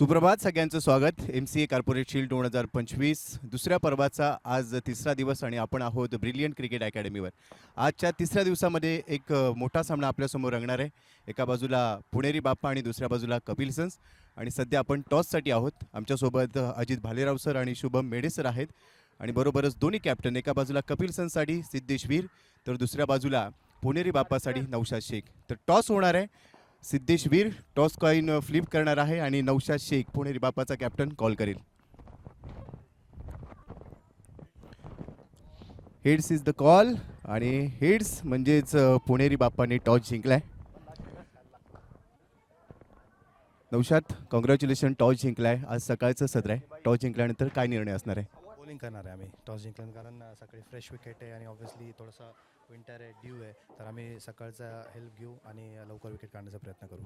सुप्रभात सगळ्यांचं स्वागत MCA कॉर्पोरेट शील्ड 2025 दुसऱ्या पर्वाचा आज तिसरा दिवस आणि आपण आहोत ब्रिलियंट क्रिकेट अकॅडमीवर. आजच्या तिसऱ्या दिवसामध्ये एक मोठा सामना आपल्यासमोर रंगणार आहे. एका बाजूला पुणेरी बाप्पा आणि दुसऱ्या बाजूला कपिल सन्स आणि सध्या आपण टॉससाठी आहोत. आमच्यासोबत अजित भालेराव सर आणि शुभम मेढे सर आहेत आणि बरोबरच दोन्ही कॅप्टन, एका बाजूला कपिल सन्ससाठी सिद्धेश वीर तर दुसऱ्या बाजूला पुणेरी बाप्पासाठी नौशाद शेख. तर टॉस होणार आहे. Siddhesh Veer toss coin flip करणार आहे आणि नौशाद शेख पुणेरी बाप्पाचा कॅप्टन कॉल करेल. हेड्स इज द कॉल आणि हेड्स म्हणजेच पुणेरी बाप्पाने टॉस जिंकलाय. नौशाद, कॉंग्रॅच्युलेशन, टॉस जिंकलाय. आज सकाळचं सत्र आहे. टॉस जिंकल्यानंतर काय निर्णय असणार आहे? बॉलिंग करणार आहे आम्ही टॉस जिंकल्यानंतर, कारण सकाळी फ्रेश विकेट आहे आणि ऑब्व्हियसली थोडासा विंटर आहे, ड्यू आहे, तर आम्ही सकाळचा हेल्प घेऊ आणि लवकर विकेट काढण्याचा प्रयत्न करू.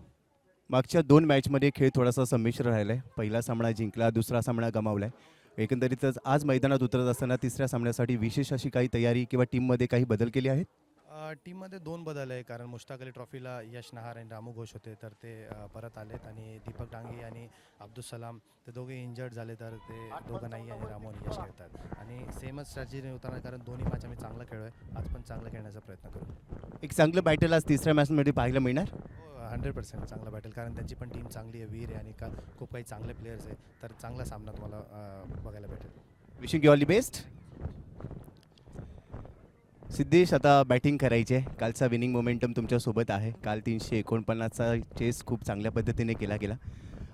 मागच्या 2 मॅचमध्ये खेळ थोडासा संमिश्र राहिला आहे. पहिला सामना जिंकला, दुसरा सामना गमावला आहे. एकंदरीतच आज मैदानात उतरत असताना तिसऱ्या सामन्यासाठी विशेष अशी काही तयारी किंवा टीममध्ये काही बदल केले आहेत? टीममध्ये 2 बदल आहे, कारण मुश्ताक अली ट्रॉफीला यश नहार आणि रामू घोष होते, तर ते परत आलेत आणि दीपक डांगे आणि अब्दुल सलाम ते दोघे इंजर्ड झाले, तर ते दोघं नाही आणि रामू आणि यश खेळतात आणि सेमच स्ट्रॅटेजी उतरणार, कारण दोन्ही मॅच आम्ही चांगलं खेळलो आहे. आज पण चांगलं खेळण्याचा प्रयत्न करू. एक चांगलं बॅटल आज तिसऱ्या मॅचमध्ये पाहायला मिळणार? 100% चांगला बॅटल, कारण त्यांची पण टीम चांगली आहे, वीर आहे आणि खूप काही चांगले प्लेयर्स आहे, तर चांगला सामना तुम्हाला बघायला भेटेल. Wishing you all the best. Siddhesh, आता बॅटिंग करायची आहे. कालचा विनिंग मोमेंटम तुमच्यासोबत आहे. काल 349चा चेस खूप चांगल्या पद्धतीने केला गेला.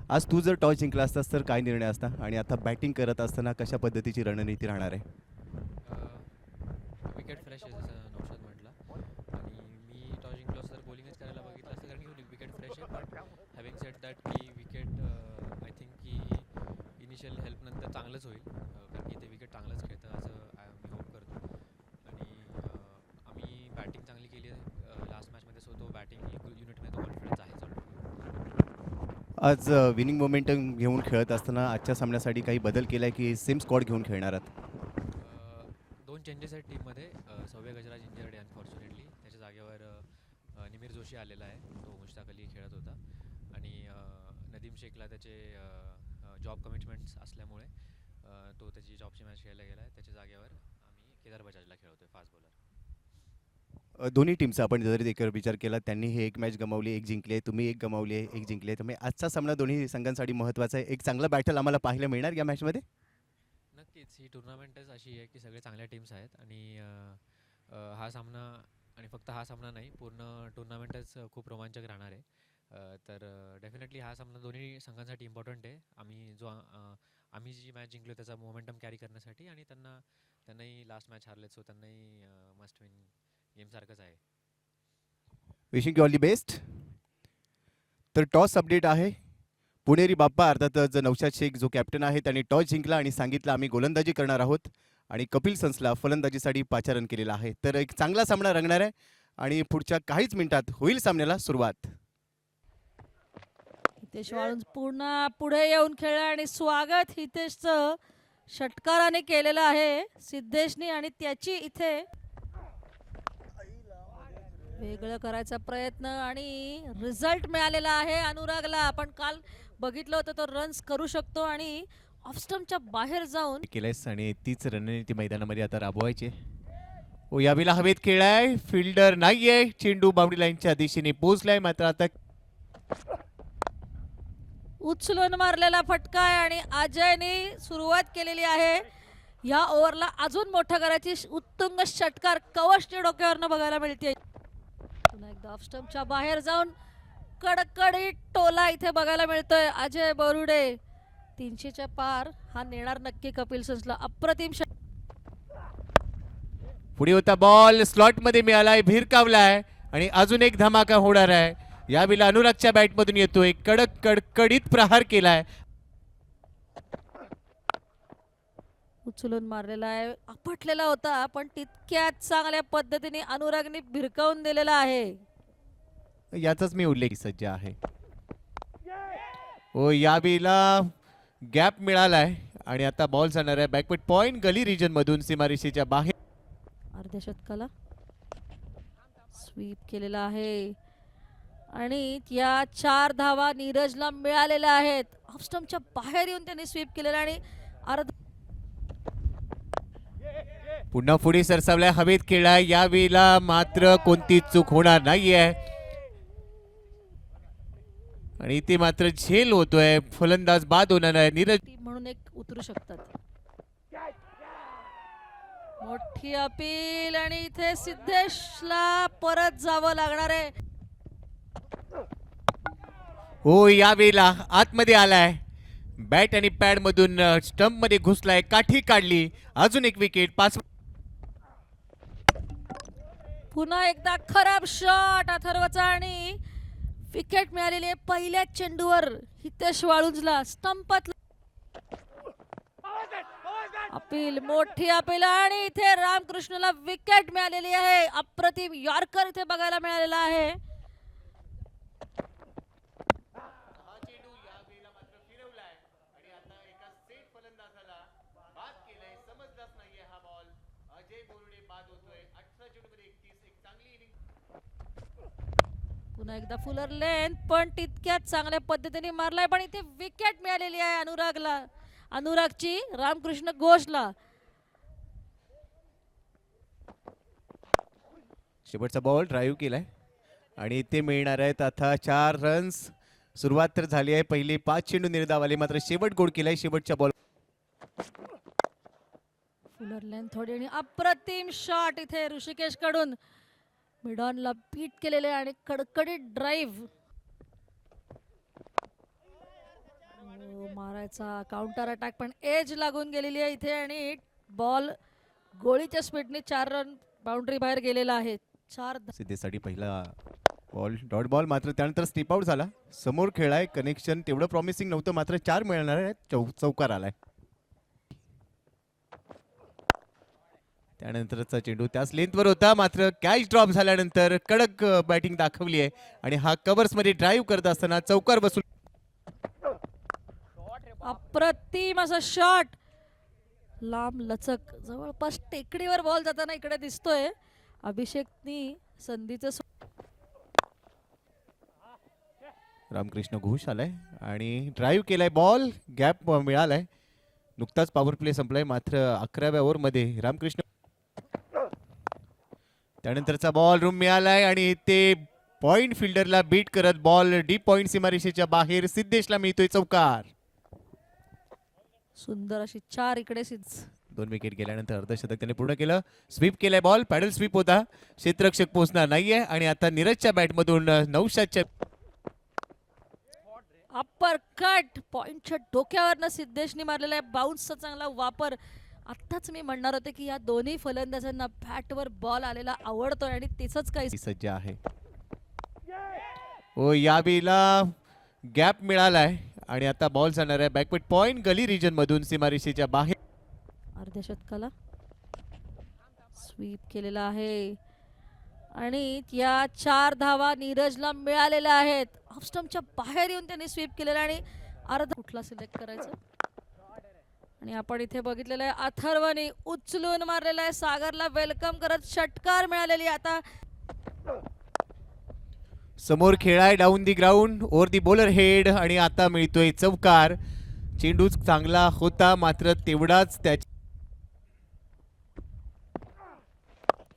आज तू जर टॉस जिंकला असतास तर काय निर्णय असता आणि आता बॅटिंग करत असताना कशा पद्धतीची रणनीती राहणार आहे? विकेट फ्रेश आहे जसं नौशाद म्हटलं, आणि मी टॉस जिंकलो असं तर बॉलिंगच करायला बघितलं असतं, कारण की विकेट फ्रेश आहे. पण हॅव्हिंग सेड दॅट की विकेट आय थिंक की इनिशियल हेल्पनंतर चांगलंच होईल, कारण की ते विकेट चांगलंच खेळतं असं मी होप करतो. आणि आम्ही बॅटिंग चांगली केली आहे लास्ट मॅचमध्ये, सो तो बॅटिंग युनिटमध्ये तो कॉन्फिडन्स आहेच ऑलरेडी. आज विनिंग मोमेंटम घेऊन खेळत असताना आजच्या सामन्यासाठी काही बदल केला आहे की सेम स्क्वॉड घेऊन खेळणार आहात? 2 चेंजेस आहेत टीममध्ये. सौव्य गजराज इंजर्ड आहे अनफॉर्च्युनेटली, त्याच्या जागेवर निमीर जोशी आलेला आहे, तो मुश्ताक अली खेळत होता. आणि नदीम शेखला त्याचे जॉब कमिटमेंट्स असल्यामुळे तो त्याची जॉबची मॅच खेळायला गेला आहे. त्याच्या जागेवर आम्ही केदार बजाजला खेळवतो आहे, फास्ट बॉलर. दोन्ही टीमचा आपण जर एक विचार केला, त्यांनी हे एक मॅच गमावली, एक जिंकली आहे. तुम्ही एक गमावली आहे, एक जिंकली आहे. त्यामुळे आजचा सामना दोन्ही संघांसाठी महत्त्वाचा आहे. एक चांगला बॅटल आम्हाला पाहायला मिळणार या मॅचमध्ये? नक्कीच ही टुर्नामेंटच अशी आहे की सगळे चांगल्या टीम्स आहेत आणि हा सामना, आणि फक्त हा सामना नाही, पूर्ण टुर्नामेंटच खूप रोमांचक राहणार आहे. तर डेफिनेटली हा सामना दोन्ही संघांसाठी इम्पॉर्टंट आहे. आम्ही जी मॅच जिंकलो त्याचा मोमेंटम कॅरी करण्यासाठी, आणि त्यांनाही लास्ट मॅच हारलेत, सो त्यांनाही मस्ट विन गेमसारखंच आहे. Wishing you all the best. तर टॉस अपडेट आहे. पुणेरी बाप्पा अर्थातच नौशाद शेख जो कॅप्टन आहे त्यांनी टॉस जिंकला आणि सांगितलं आम्ही गोलंदाजी करणार आहोत, आणि कपिल सन्सला फलंदाजीसाठी पाचारण केलेलं आहे. तर एक चांगला सामना रंगणार आहे आणि पुढच्या काहीच मिनिटात होईल सामन्याला सुरुवात. हितेश वाळुंज पूर्ण पुढे येऊन खेळला आणि स्वागत हितेशचं षटकाराने केलेलं आहे सिद्धेशनी, आणि त्याची इथे वेगळं करायचा प्रयत्न आणि रिझल्ट मिळालेला आहे अनुरागला. आपण काल बघितलं होतं तो रन्स करू शकतो आणि ऑफ स्टंपच्या बाहेर जाऊन केलंयस आणि तीच रणनीती मैदानामध्ये आता राबवायची. ओ यावेळेला हवेत खेळाय, फिल्डर नाहीये, चेंडू बाउंड्री लाईनच्या दिशेने पोहोचलाय, मात्र आता उचलून मारलेला फटका आहे आणि अजयने सुरुवात केलेली आहे या ओव्हरला अजून मोठा करायची. उत्तुंग षटकार कवचच्या डोक्यावरनं बघायला मिळते. पुन्हा एकदा ऑफ स्टंपच्या बाहेर जाऊन कडकडीत टोला इथे बघायला मिळतोय. अजय बोरुडे 300च्या पार हा नेणार नक्की कपिल सन्सला. अप्रतिम पुढे होता बॉल स्लॉट मध्ये मिळालाय, भिरकावलाय आणि अजून एक धमाका होणार आहे. यावेळेला अनुरागच्या बॅटमधून येतोय, कडक कडकडीत प्रहार केलाय. उचलून मारलेला आहे, आपटलेला होता पण तितक्याच चांगल्या पद्धतीने अनुरागने भिरकावून दिलेला आहे. याचाच मी उल्लेख सज्ज आहे. ओ यावेळेला गॅप मिळालाय आणि आता बॉल जाणार आहे बॅकवर्ड पॉइंट गली रिजन मधून सीमारेषेच्या बाहेर. अर्ध्या शतकाला स्वीप केलेला आहे आणि या 4 धावा नीरजला मिळालेल्या आहेत. ऑफ स्टंपच्या बाहेर येऊन त्यांनी स्वीप केलेला आणि अर्धा पुन्हा पुढे सरसावलाय, हवेत खेळाय, यावेळेला मात्र कोणतीच चूक होणार नाहीये आणि ते मात्र झेल होतोय, फलंदाज बाद होणार आहे. नीरज टीम म्हणून एक उतरू शकतात. मोठी अपील आणि इथे सिद्धेशला परत जावं लागणार आहे. हो, यावेळेला आतमध्ये आलाय, बॅट आणि पॅड मधून स्टंप मध्ये घुसलाय, काठी काढली, अजून एक विकेट. 5 पुन्हा एकदा खराब शॉट अथर्वचा आणि विकेट मिळालेली आहे पहिल्या चेंडूवर हितेश वाळुंजला. स्टंपात अपील, मोठी अपील आणि इथे रामकृष्णला विकेट मिळालेली आहे. अप्रतिम यॉर्कर इथे बघायला मिळालेला आहे. पुन्हा एकदा फुलर लेंथ, पण तितक्याच चांगल्या पद्धतीने मारलाय, पण इथे विकेट मिळालेली आहे अनुरागची रामकृष्ण घोषला. शेवटचा बॉल ड्राईव्ह केलाय आणि ते मिळणार आहेत आता 4 रन्स. सुरुवात तर झाली आहे, पहिले 5 चेंडू निर्धाव आले, मात्र शेवट गोड केलाय शेवटच्या बॉल. फुलर लेंथ थोडी आणि अप्रतिम शॉट इथे ऋषिकेश कडून मिडॉनला बीट केलेले आणि कडकडीत ड्राईव्ह. मारायचा काउंटर अटॅक, पण एज लागून गेलेली आहे इथे आणि बॉल गोळीच्या स्पीडने 4 रन बाउंड्री बाहेर गेलेला आहे. 4 सिद्धेसाठी पहिला बॉल डॉट बॉल, मात्र त्यानंतर स्टीप आउट झाला. समोर खेळाय, कनेक्शन तेवढं प्रॉमिसिंग नव्हतं, मात्र 4 मिळणार आहे. चौकार आलाय. त्यानंतरचा चेंडू त्याच लेंथवर होता, मात्र कॅच ड्रॉप झाल्यानंतर कडक बॅटिंग दाखवली आहे आणि हा कव्हर्स मध्ये ड्राईव्ह करत असताना चौकार बसून अप्रतिम असा शॉट, लांब लचक, जवळपास टेकडीवर बॉल जाताना इकडे दिसतोय. अभिषेकनी संधीचं रामकृष्ण घोष आलाय आणि ड्राईव्ह केलाय, बॉल गॅप मिळालाय. नुकताच पॉवर प्ले संपलाय, मात्र 11व्या ओव्हरमध्ये रामकृष्ण. त्यानंतरचा बॉल रूम मिळालाय आणि ते पॉइंट फिल्डरला बीट करत बॉल डीप पॉइंट सीमारेषेच्या बाहेर. सिद्धेशला मिळतोय चौकार. सुंदर अशी 4 इकडे 2 विकेट गेल्यानंतर अर्धशतक त्याने पूर्ण केलं. स्वीप केलाय, बॉल पॅडल स्वीप होता, क्षेत्ररक्षक पोहोचणार नाहीये आणि आता नीरजच्या बॅटमधून नौशादच्या अप्पर कट पॉइंटच्या डोक्यावरनं सिद्धेशनी मारलेला आहे. बाउन्सचा चांगला वापर. आत्ताच मी म्हणणार होते की या दोन्ही फलंदाजांना बॅटवर बॉल आलेला आवडतोय आणि तिचंच काही सज्ज आहे. हो, यावेळेला गॅप मिळालाय आणि आता बॉल जाणार आहे बॅकवर्ड पॉइंट गली रिजन मधून सीमारेषेच्या बाहेर. अर्ध्या शतकाला स्वीप केलेला आहे आणि या 4 धावा नीरजला मिळालेल्या आहेत. ऑफ स्टंपच्या बाहेर येऊन त्यांनी स्वीप केलेला आणि अर्धा कुठला सिलेक्ट करायचं. आणि आपण इथे बघितलेलं आहे अथर्वने उचलून मारलेला आहे. सागरला वेलकम करत षटकार मिळालेली. आता समोर खेळाय, down the ground, over the bowler head आणि आता मिळतोय चौकार. चेंडू चांगला होता, मात्र तेवढाच त्याच्या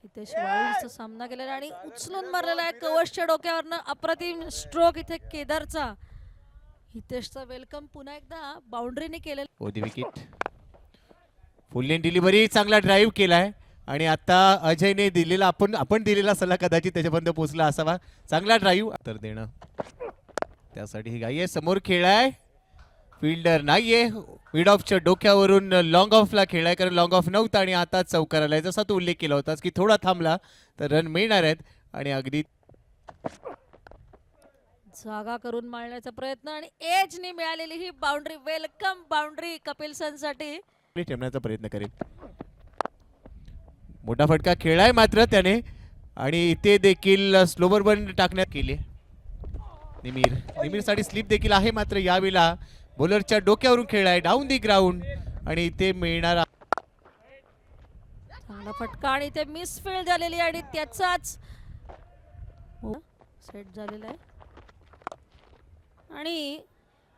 हितेश वाळूंचा सामना केलेला आणि उचलून मारलेला आहे कवचच्या डोक्यावरनं. अप्रतिम स्ट्रोक इथे केदारचा. हितेशचा वेलकम पुन्हा एकदा बाउंड्रीने केलेला. ओदी विकेट, फुल लेन डिलिव्हरी, चांगला ड्राईव्ह केलाय आणि आता अजयने दिलेला आपण दिलेला सल्ला कदाचित त्याच्यापर्यंत पोहोचला असावा. चांगला ड्राईव्ह तर देणं त्यासाठी ही गाई आहे. समोर खेळाय, फिल्डर नाहीये, मिड ऑफच्या डोक्यावरून लॉंग ऑफला खेळाय, कारण लॉंग ऑफ नव्हता आणि आता चौकार आलाय. जसा तू उल्लेख केला होतास की थोडा थांबला तर रन मिळणार आहेत आणि अगदी जागा करून मारण्याचा प्रयत्न आणि एजनी मिळालेली ही बाउंड्री. वेलकम बाउंड्री कपिलसनसाठी. ठेवण्याचा प्रयत्न करेल. मोठा फटका खेळाय मात्र त्याने आणि इथे देखील स्लोवर बन टाकण्यात केली. निमीरसाठी स्लिप देखील आहे, मात्र यावेळेला बॉलरच्या डोक्यावरून खेळाय, डाऊन दी ग्राउंड आणि इथे मिळणार चांगला फटका आणि इथे मिसफील्ड झालेली आणि त्याचाच सेट झालेला आहे. आणि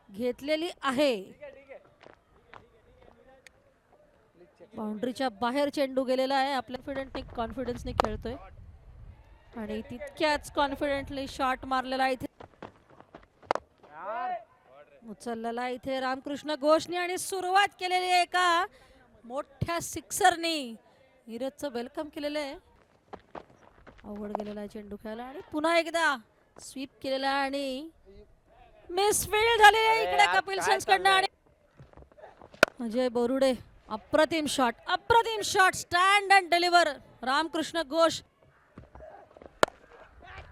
घेतलेली आहे. बाउंड्रीच्या बाहेर चेंडू गेलेला आहे. आपल्या कॉन्फिडन्सने खेळतोय आणि तितक्याच कॉन्फिडेंटली शॉट मारलेला इथे, उचललेला इथे रामकृष्ण घोषने आणि सुरुवात केलेली आहे एका मोठ्या सिक्सरनी. नीरजचं वेलकम केलेलं आहे. अवघड गेलेला आहे चेंडू खेळायला आणि पुन्हा एकदा स्वीप केलेला आणि मिसफील्ड झालेली आहे इकडे कपिल सन्सकडनं आणि अजय बोरुडे. अप्रतिम shot stand and deliver. Ramakrishna Ghosh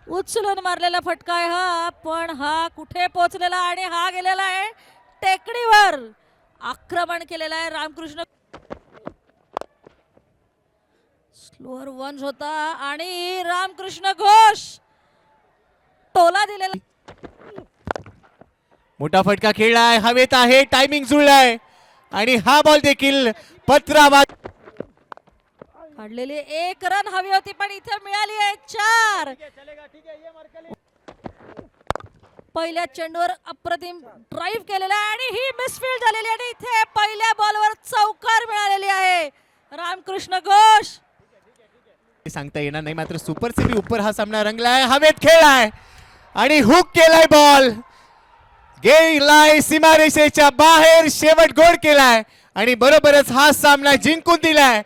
उचलून मारलेला फटका आहे हा, पण हा कुठे पोहोचलेला आणि हा गेलेला आहे टेकडीवर. आक्रमण केलेला आहे रामकृष्ण. स्लोअर वन्स होता आणि रामकृष्ण घोष टोला दिलेला. मोठा फटका खेळलाय, हवेत आहे, टायमिंग जुळलाय आणि हा बॉल देखील पत्राबाद. काढलेली 1 रन हवी होती पण इथे मिळाली आहे 4. पहिल्या चेंडूवर अप्रतिम ड्राईव्ह केलेला आहे आणि ही मिसफील्ड झालेली आहे आणि इथे पहिल्या बॉलवर चौकार मिळालेली आहे रामकृष्ण घोष. सांगता येणार नाही, मात्र सुपर सेमी उपर हा सामना रंगलाय, हवेत खेळलाय आणि हुक केलाय बॉल, गेलाय सीमारेषेच्या बाहेर, शेवट गोड केलाय आणि बरोबरच हा सामना जिंकून दिलाय.